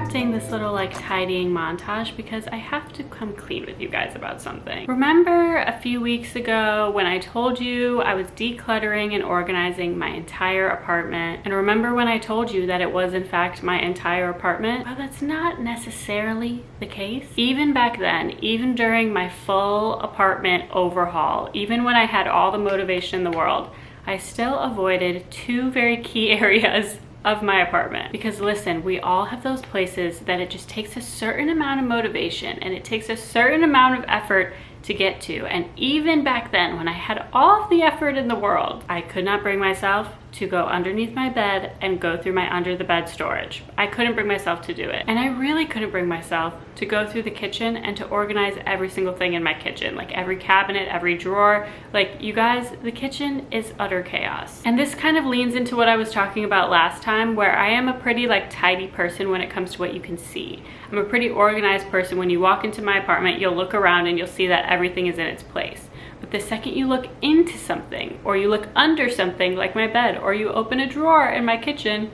interrupting this little like tidying montage because I have to come clean with you guys about something. Remember a few weeks ago when I told you I was decluttering and organizing my entire apartment? And remember when I told you that it was in fact my entire apartment? Well, that's not necessarily the case. Even back then, even during my full apartment overhaul, even when I had all the motivation in the world, I still avoided two very key areas of my apartment. Because listen, we all have those places that it just takes a certain amount of motivation and it takes a certain amount of effort to get to. And even back then, when I had all of the effort in the world, I could not bring myself to go underneath my bed and go through my under the bed storage. I couldn't bring myself to do it. And I really couldn't bring myself to go through the kitchen and to organize every single thing in my kitchen, like every cabinet, every drawer. Like, you guys, the kitchen is utter chaos. And this kind of leans into what I was talking about last time, where I am a pretty like tidy person when it comes to what you can see. I'm a pretty organized person. When you walk into my apartment, you'll look around and you'll see that everything is in its place. But the second you look into something, or you look under something like my bed, or you open a drawer in my kitchen,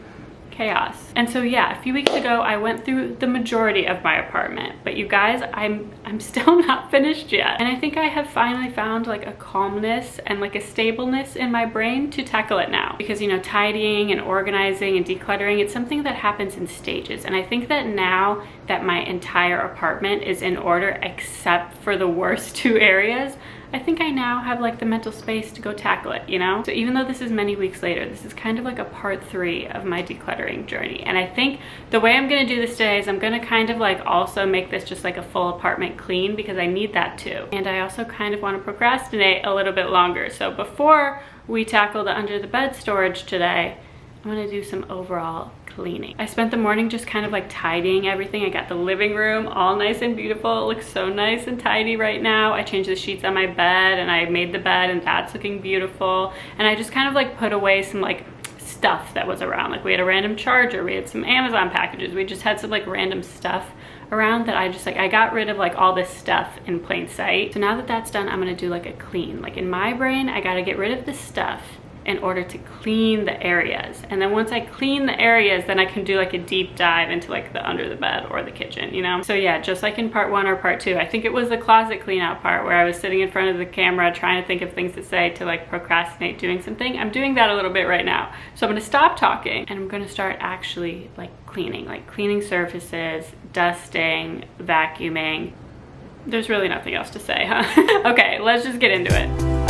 chaos. And so yeah, a few weeks ago I went through the majority of my apartment, but you guys, I'm still not finished yet. And I think I have finally found like a calmness and like a stableness in my brain to tackle it now. Because, you know, tidying and organizing and decluttering, it's something that happens in stages. And I think that now that my entire apartment is in order except for the worst two areas, I think I now have like the mental space to go tackle it, you know? So even though this is many weeks later, this is kind of like a part 3 of my decluttering journey. And I think the way I'm gonna do this today is I'm gonna kind of like also make this just like a full apartment clean, because I need that too. And I also kind of wanna procrastinate a little bit longer. So before we tackle the under the bed storage today, I'm gonna do some overall cleaning. I spent the morning just kind of like tidying everything. I got the living room all nice and beautiful. It looks so nice and tidy right now. I changed the sheets on my bed and I made the bed and that's looking beautiful. And I just kind of like put away some like stuff that was around. Like we had a random charger, we had some Amazon packages, we just had some like random stuff around that I got rid of like all this stuff in plain sight. So now that that's done, I'm gonna do like a clean. Like in my brain, I gotta get rid of this stuff in order to clean the areas. And then once I clean the areas, then I can do like a deep dive into like the under the bed or the kitchen, you know? So yeah, just like in part 1 or part 2, I think it was the closet clean out part where I was sitting in front of the camera trying to think of things to say to like procrastinate doing something. I'm doing that a little bit right now. So I'm gonna stop talking and I'm gonna start actually like cleaning surfaces, dusting, vacuuming. There's really nothing else to say, huh? Okay, let's just get into it.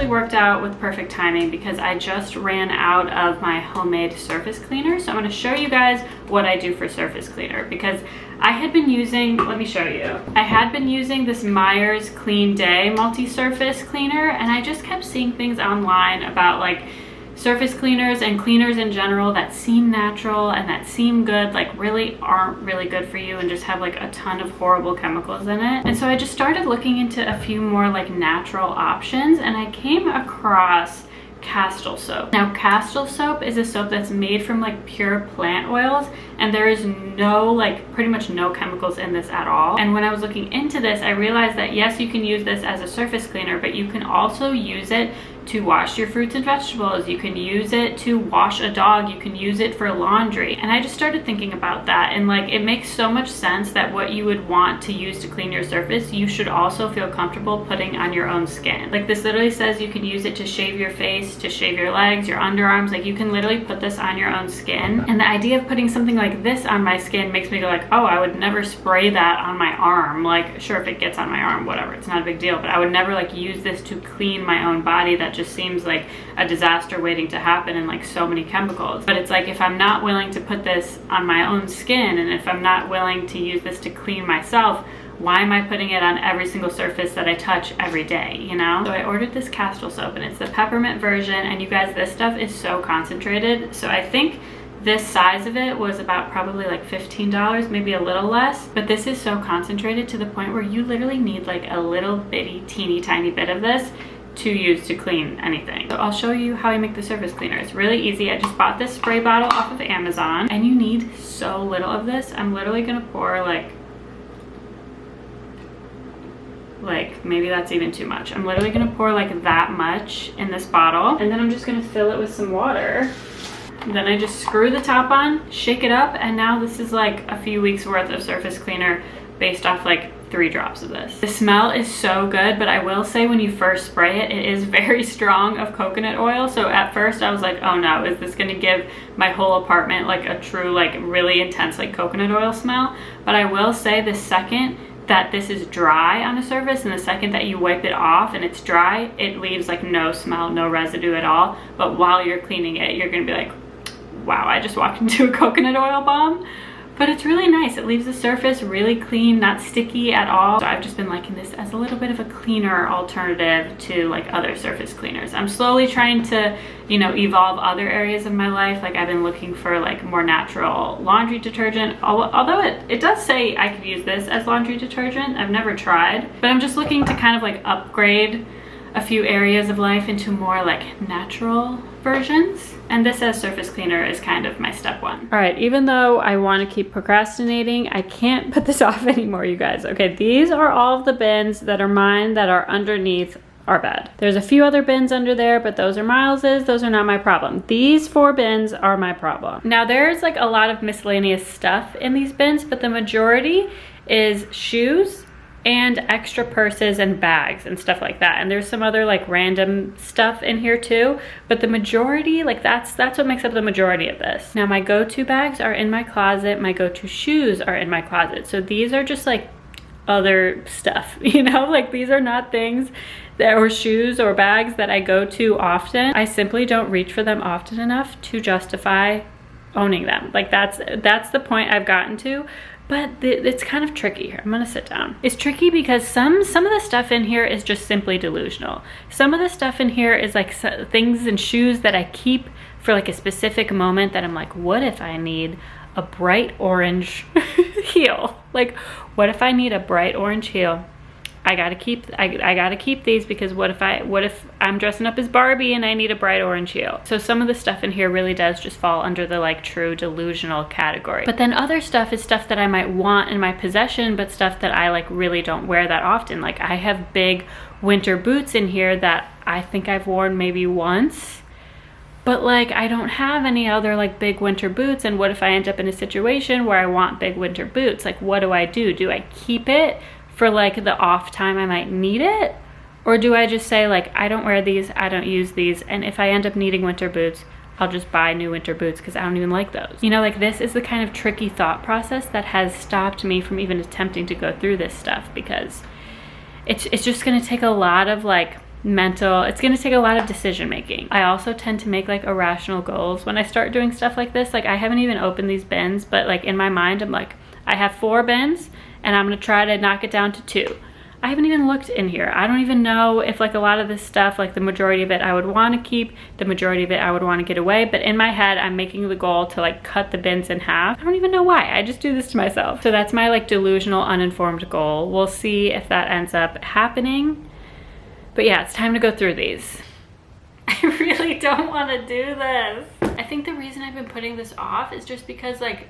Worked out with perfect timing because I just ran out of my homemade surface cleaner. So I'm going to show you guys what I do for surface cleaner, because I had been using, let me show you. I had been using this Myers Clean Day multi-surface cleaner, and I just kept seeing things online about like surface cleaners and cleaners in general that seem natural and that seem good, like really aren't really good for you and just have like a ton of horrible chemicals in it. And so I just started looking into a few more like natural options, and I came across Castile soap. Now Castile soap is a soap that's made from like pure plant oils, and there is no like pretty much no chemicals in this at all. And when I was looking into this, I realized that yes, you can use this as a surface cleaner, but you can also use it to wash your fruits and vegetables. You can use it to wash a dog. You can use it for laundry. And I just started thinking about that, and like it makes so much sense that what you would want to use to clean your surface, you should also feel comfortable putting on your own skin. Like this literally says you can use it to shave your face, to shave your legs, your underarms. Like you can literally put this on your own skin. And the idea of putting something like this on my skin makes me go like, oh, I would never spray that on my arm. Like sure, if it gets on my arm, whatever, it's not a big deal, but I would never like use this to clean my own body. That just seems like a disaster waiting to happen, and like so many chemicals. But it's like, if I'm not willing to put this on my own skin, and if I'm not willing to use this to clean myself, why am I putting it on every single surface that I touch every day, you know? So I ordered this Castile soap, and it's the peppermint version, and you guys, this stuff is so concentrated. So I think this size of it was about probably like $15, maybe a little less, but this is so concentrated to the point where you literally need like a little bitty teeny tiny bit of this to use to clean anything. So I'll show you how I make the surface cleaner. It's really easy. I just bought this spray bottle off of Amazon, and you need so little of this. I'm literally gonna pour like maybe that's even too much. I'm literally gonna pour like that much in this bottle, and then I'm just gonna fill it with some water. Then I just screw the top on, shake it up, and now this is like a few weeks worth of surface cleaner based off like 3 drops of this. The smell is so good, but I will say when you first spray it, it is very strong of coconut oil. So at first I was like, oh no, is this gonna give my whole apartment like a true, like really intense like coconut oil smell? But I will say the second that this is dry on a surface and the second that you wipe it off and it's dry, it leaves like no smell, no residue at all. But while you're cleaning it, you're gonna be like, wow, I just walked into a coconut oil bomb. But it's really nice. It leaves the surface really clean, not sticky at all. So I've just been liking this as a little bit of a cleaner alternative to like other surface cleaners. I'm slowly trying to, you know, evolve other areas of my life. Like I've been looking for like more natural laundry detergent. Although it does say I could use this as laundry detergent. I've never tried, but I'm just looking to kind of like upgrade a few areas of life into more like natural versions. And this as surface cleaner is kind of my step one. All right, even though I want to keep procrastinating, I can't put this off anymore, you guys. Okay, these are all of the bins that are mine that are underneath our bed. There's a few other bins under there, but those are Miles's. Those are not my problem. These 4 bins are my problem. Now there's like a lot of miscellaneous stuff in these bins, but the majority is shoes and extra purses and bags and stuff like that. And there's some other like random stuff in here too, but the majority, like that's what makes up the majority of this. Now my go-to bags are in my closet, my go-to shoes are in my closet. So these are just like other stuff, you know, like these are not things that, or shoes or bags that I go to often. I simply don't reach for them often enough to justify owning them. Like that's the point I've gotten to. But it's kind of tricky here. I'm gonna sit down. It's tricky because some of the stuff in here is just simply delusional. Some of the stuff in here is like things and shoes that I keep for like a specific moment that I'm like, what if I need a bright orange heel? Like, what if I need a bright orange heel? I gotta keep these because what if I'm dressing up as Barbie and I need a bright orange heel? So some of the stuff in here really does just fall under the like true delusional category. But then other stuff is stuff that I might want in my possession, but stuff that I like really don't wear that often. Like I have big winter boots in here that I think I've worn maybe once, but like I don't have any other like big winter boots. And what if I end up in a situation where I want big winter boots? Like what do? Do I keep it for like the off time I might need it? Or do I just say like, I don't wear these, I don't use these, and if I end up needing winter boots, I'll just buy new winter boots because I don't even like those. You know, like this is the kind of tricky thought process that has stopped me from even attempting to go through this stuff, because it's just gonna take a lot of like it's gonna take a lot of decision making. I also tend to make like irrational goals when I start doing stuff like this. Like I haven't even opened these bins, but like in my mind, I'm like, I have 4 bins and I'm gonna try to knock it down to 2. I haven't even looked in here. I don't even know if like a lot of this stuff, like the majority of it I would wanna keep, the majority of it I would wanna get away, but in my head, I'm making the goal to like cut the bins in half. I don't even know why, I just do this to myself. So that's my like delusional, uninformed goal. We'll see if that ends up happening. But yeah, it's time to go through these. I really don't wanna do this. I think the reason I've been putting this off is just because like,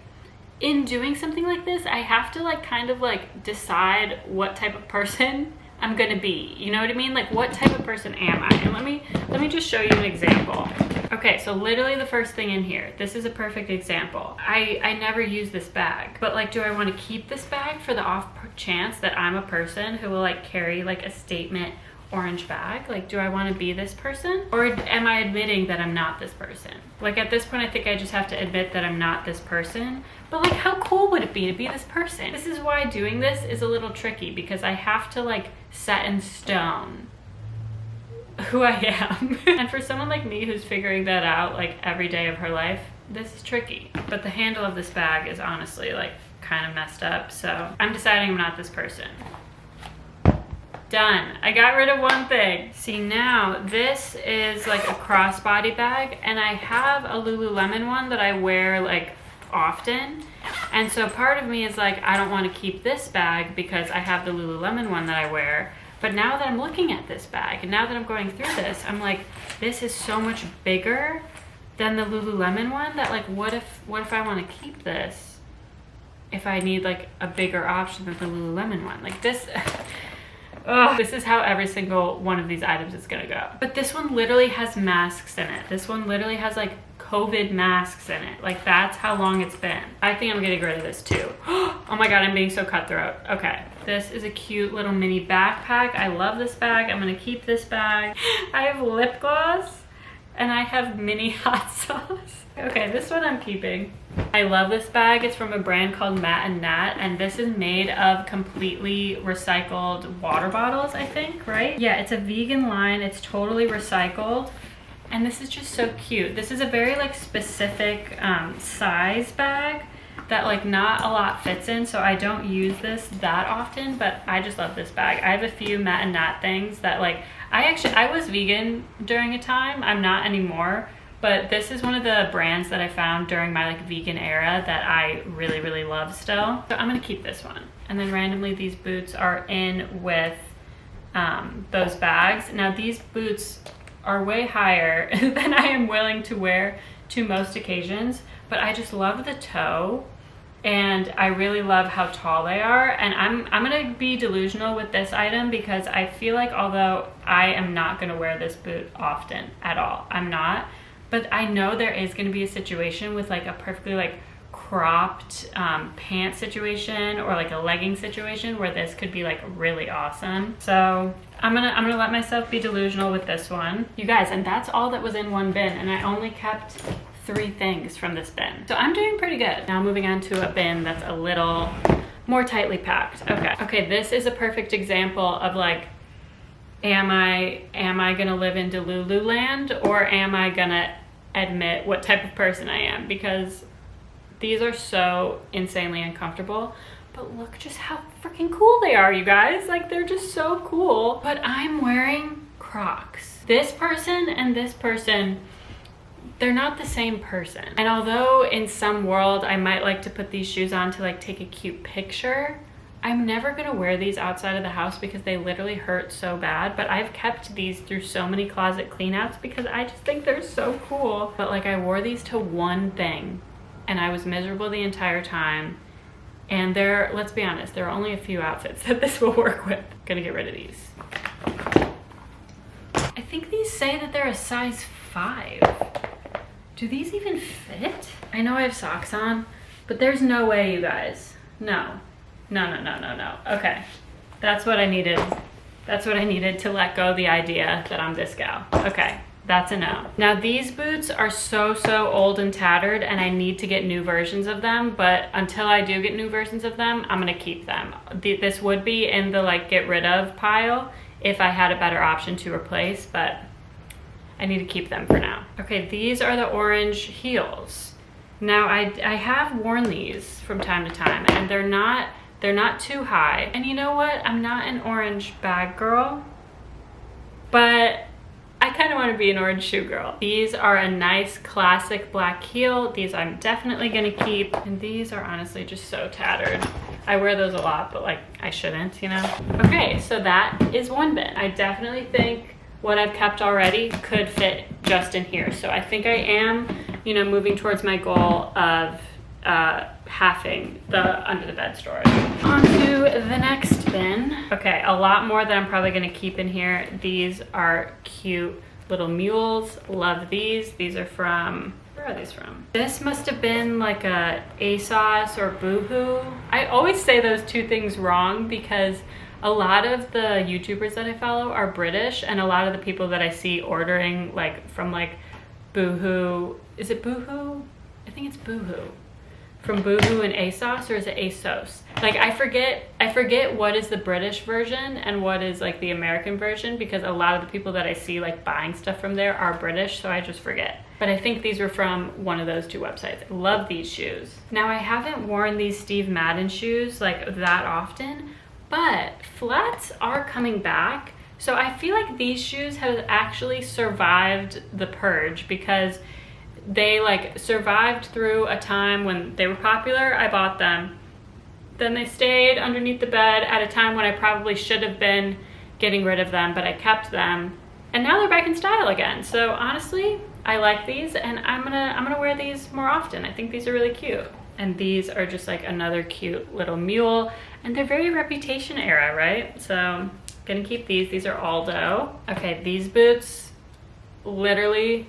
in doing something like this, I have to like kind of like decide what type of person I'm gonna be. You know what I mean? Like what type of person am I? And let me just show you an example. Okay, so literally the first thing in here, this is a perfect example. I never use this bag, but like, do I want to keep this bag for the off chance that I'm a person who will like carry like a statement orange bag? Like, do I want to be this person, or am I admitting that I'm not this person? Like at this point, I think I just have to admit that I'm not this person. But like, how cool would it be to be this person? This is why doing this is a little tricky, because I have to like set in stone who I am. And for someone like me who's figuring that out like every day of her life, this is tricky. But the handle of this bag is honestly like kind of messed up. So I'm deciding I'm not this person. Done. I got rid of one thing. See, now this is like a crossbody bag, and I have a Lululemon one that I wear like often. And so part of me is like, I don't want to keep this bag because I have the Lululemon one that I wear. But now that I'm looking at this bag and now that I'm going through this, I'm like, this is so much bigger than the Lululemon one that like, what if I want to keep this if I need like a bigger option than the Lululemon one? Like this, this is how every single one of these items is gonna go. But this one literally has masks in it. This one literally has like COVID masks in it. Like that's how long it's been. I think I'm getting rid of this too. Oh my God, I'm being so cutthroat. Okay, this is a cute little mini backpack. I love this bag. I'm gonna keep this bag. I have lip gloss and I have mini hot sauce. Okay, this one I'm keeping. I love this bag. It's from a brand called Matt and Nat, and this is made of completely recycled water bottles, I think, right? Yeah, it's a vegan line. It's totally recycled. And this is just so cute. This is a very like specific size bag that like not a lot fits in, so I don't use this that often, but I just love this bag. I have a few Matt and Nat things that like, I was vegan during a time. I'm not anymore, but this is one of the brands that I found during my like vegan era that I really, really love still. So I'm gonna keep this one. And then randomly these boots are in with those bags. Now these boots are way higher than I am willing to wear to most occasions, but I just love the toe and I really love how tall they are. And I'm gonna be delusional with this item because I feel like although I am not gonna wear this boot often at all, I'm not, but I know there is gonna be a situation with like a perfectly like cropped pant situation or like a legging situation where this could be like really awesome. So I'm gonna let myself be delusional with this one. You guys, and that's all that was in one bin, and I only kept 3 things from this bin. So I'm doing pretty good. Now moving on to a bin that's a little more tightly packed. Okay, this is a perfect example of like, am I gonna live in Delulu land, or am I gonna admit what type of person I am? Because these are so insanely uncomfortable, but look just how freaking cool they are, you guys. Like, they're just so cool. But I'm wearing Crocs. This person and this person, they're not the same person. And although in some world I might like to put these shoes on to like take a cute picture, I'm never gonna wear these outside of the house because they literally hurt so bad. But I've kept these through so many closet cleanouts because I just think they're so cool. But like, I wore these to one thing and I was miserable the entire time. And let's be honest, there are only a few outfits that this will work with. Gonna get rid of these. I think these say that they're a size 5. Do these even fit? I know I have socks on, but there's no way, you guys. No. Okay, that's what I needed. That's what I needed to let go the idea that I'm this gal. Okay. That's a no. Now these boots are so old and tattered and I need to get new versions of them, but until I do get new versions of them, I'm gonna keep them. This would be in the like get rid of pile if I had a better option to replace, but I need to keep them for now. Okay, these are the orange heels. Now I have worn these from time to time and they're not too high. And you know what? I'm not an orange bag girl, but I kind of want to be an orange shoe girl. These are a nice classic black heel. These I'm definitely gonna keep. And these are honestly just so tattered. I wear those a lot, but like I shouldn't, you know? Okay, so that is one bin. I definitely think what I've kept already could fit just in here. So I think I am, you know, moving towards my goal of halving the under the bed storage. On to the next bin. Okay, a lot more that I'm probably gonna keep in here. These are cute little mules. Love these. These are from, where are these from? This must have been like a ASOS or Boohoo. I always say those two things wrong because a lot of the YouTubers that I follow are British, and a lot of the people that I see ordering like from like Boohoo, is it Boohoo? I think it's Boohoo. From Boohoo and ASOS, or is it ASOS? Like I forget what is the British version and what is like the American version, because a lot of the people that I see like buying stuff from there are British, so I just forget. but I think these were from one of those two websites. I love these shoes. Now I haven't worn these Steve Madden shoes like that often, but flats are coming back. So I feel like these shoes have actually survived the purge because they like survived through a time when they were popular. I bought them. Then they stayed underneath the bed at a time when I probably should have been getting rid of them, but I kept them. And now they're back in style again. So honestly, I like these and I'm gonna wear these more often. I think these are really cute. And these are just like another cute little mule, and they're very Reputation era, right? So I'm gonna keep these. These are Aldo. Okay, these boots, literally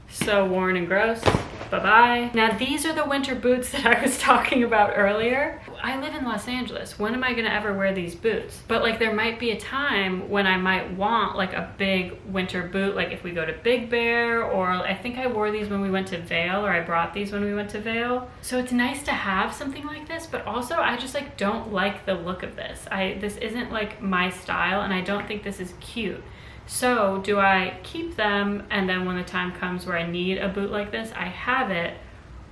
so worn and gross. Bye-bye. Now these are the winter boots that I was talking about earlier. I live in Los Angeles. When am I gonna ever wear these boots? But like there might be a time when I might want like a big winter boot, like if we go to Big Bear, or I think I wore these when we went to Vail, or I brought these when we went to Vail. So it's nice to have something like this, but also I just like don't like the look of this. This isn't like my style, and I don't think this is cute. So do I keep them and then when the time comes where I need a boot like this, I have it?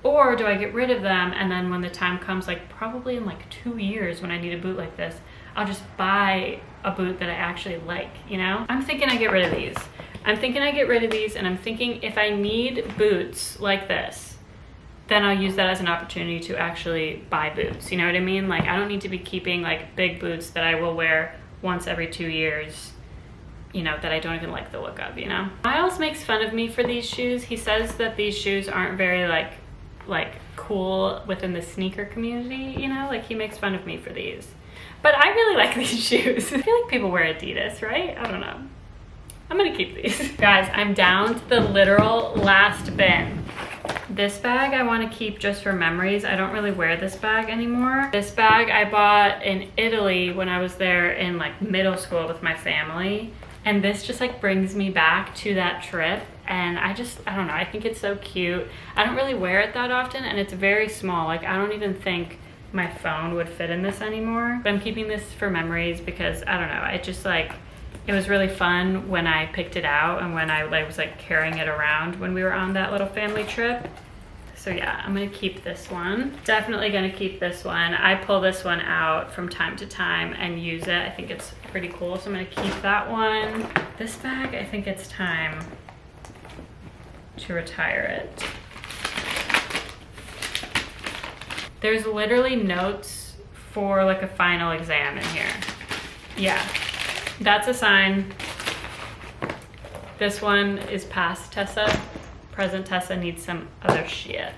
Or do I get rid of them and then when the time comes, like probably in like 2 years when I need a boot like this, I'll just buy a boot that I actually like, you know? I'm thinking I get rid of these. I'm thinking I get rid of these, and I'm thinking if I need boots like this, then I'll use that as an opportunity to actually buy boots, you know what I mean? Like I don't need to be keeping like big boots that I will wear once every 2 years, you know, that I don't even like the look of, you know? Miles makes fun of me for these shoes. He says that these shoes aren't very like cool within the sneaker community, you know? Like he makes fun of me for these. But I really like these shoes. I feel like people wear Adidas, right? I don't know. I'm gonna keep these. Guys, I'm down to the literal last bin. This bag I want to keep just for memories. I don't really wear this bag anymore. This bag I bought in Italy when I was there in like middle school with my family. And this just like brings me back to that trip. And I don't know, I think it's so cute. I don't really wear it that often, and it's very small. Like I don't even think my phone would fit in this anymore. But I'm keeping this for memories because I don't know, it just like, it was really fun when I picked it out and when I was like carrying it around when we were on that little family trip. So yeah, I'm gonna keep this one. Definitely gonna keep this one. I pull this one out from time to time and use it. I think it's pretty cool, so I'm gonna keep that one. This bag, I think it's time to retire it. There's literally notes for like a final exam in here. Yeah, that's a sign. This one is past Tessa. Present Tessa needs some other shit.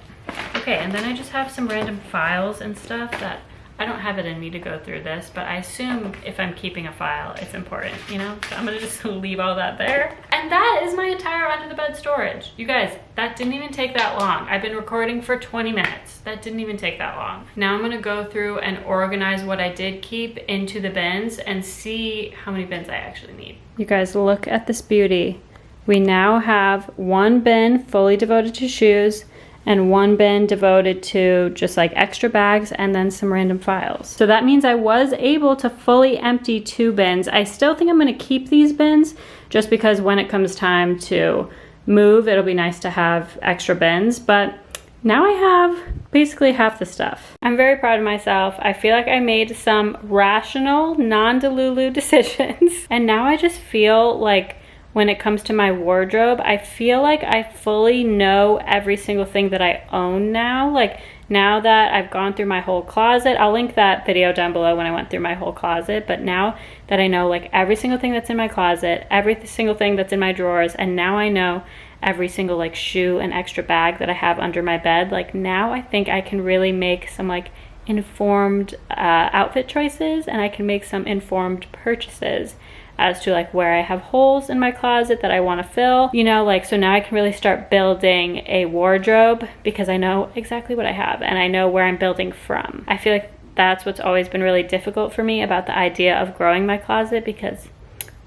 Okay, and then I just have some random files and stuff that I don't have it in me to go through this, but I assume if I'm keeping a file, it's important, you know? So I'm gonna just leave all that there. And that is my entire under the bed storage. You guys, that didn't even take that long. I've been recording for 20 minutes. That didn't even take that long. Now I'm gonna go through and organize what I did keep into the bins and see how many bins I actually need. You guys, look at this beauty. We now have one bin fully devoted to shoes and one bin devoted to just like extra bags and then some random files. So that means I was able to fully empty 2 bins. I still think I'm gonna keep these bins just because when it comes time to move, it'll be nice to have extra bins, but now I have basically half the stuff. I'm very proud of myself. I feel like I made some rational, non-delulu decisions. And now I just feel like when it comes to my wardrobe, I feel like I fully know every single thing that I own now. Like now that I've gone through my whole closet, I'll link that video down below when I went through my whole closet. But now that I know like every single thing that's in my closet, every single thing that's in my drawers, and now I know every single like shoe and extra bag that I have under my bed, like now I think I can really make some like informed outfit choices, and I can make some informed purchases as to like where I have holes in my closet that I want to fill, you know, like, so now I can really start building a wardrobe because I know exactly what I have and I know where I'm building from. I feel like that's what's always been really difficult for me about the idea of growing my closet, because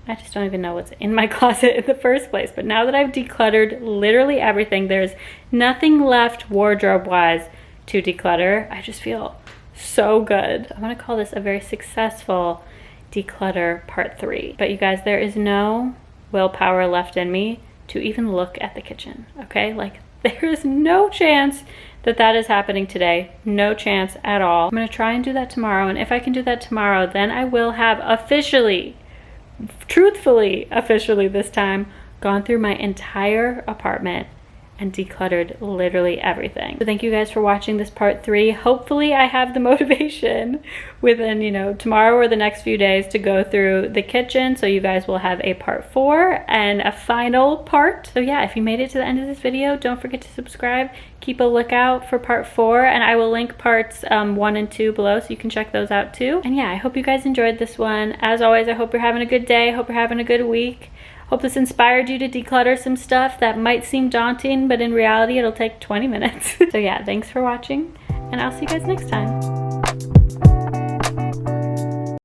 I just don't even know what's in my closet in the first place. But now that I've decluttered literally everything, there's nothing left wardrobe wise to declutter. I just feel so good. I want to call this a very successful declutter part 3. But you guys, there is no willpower left in me to even look at the kitchen, okay? Like, there is no chance that that is happening today. No chance at all. I'm gonna try and do that tomorrow, and if I can do that tomorrow, then I will have officially, truthfully officially this time, gone through my entire apartment and decluttered literally everything. So thank you guys for watching this part 3. Hopefully I have the motivation within, you know, tomorrow or the next few days to go through the kitchen, so you guys will have a part 4 and a final part. So yeah, if you made it to the end of this video, don't forget to subscribe. Keep a lookout for part 4, and I will link parts 1 and 2 below so you can check those out too. And yeah, I hope you guys enjoyed this one. As always, I hope you're having a good day. Hope you're having a good week. Hope this inspired you to declutter some stuff that might seem daunting, but in reality, it'll take 20 minutes. So yeah, thanks for watching, and I'll see you guys next time.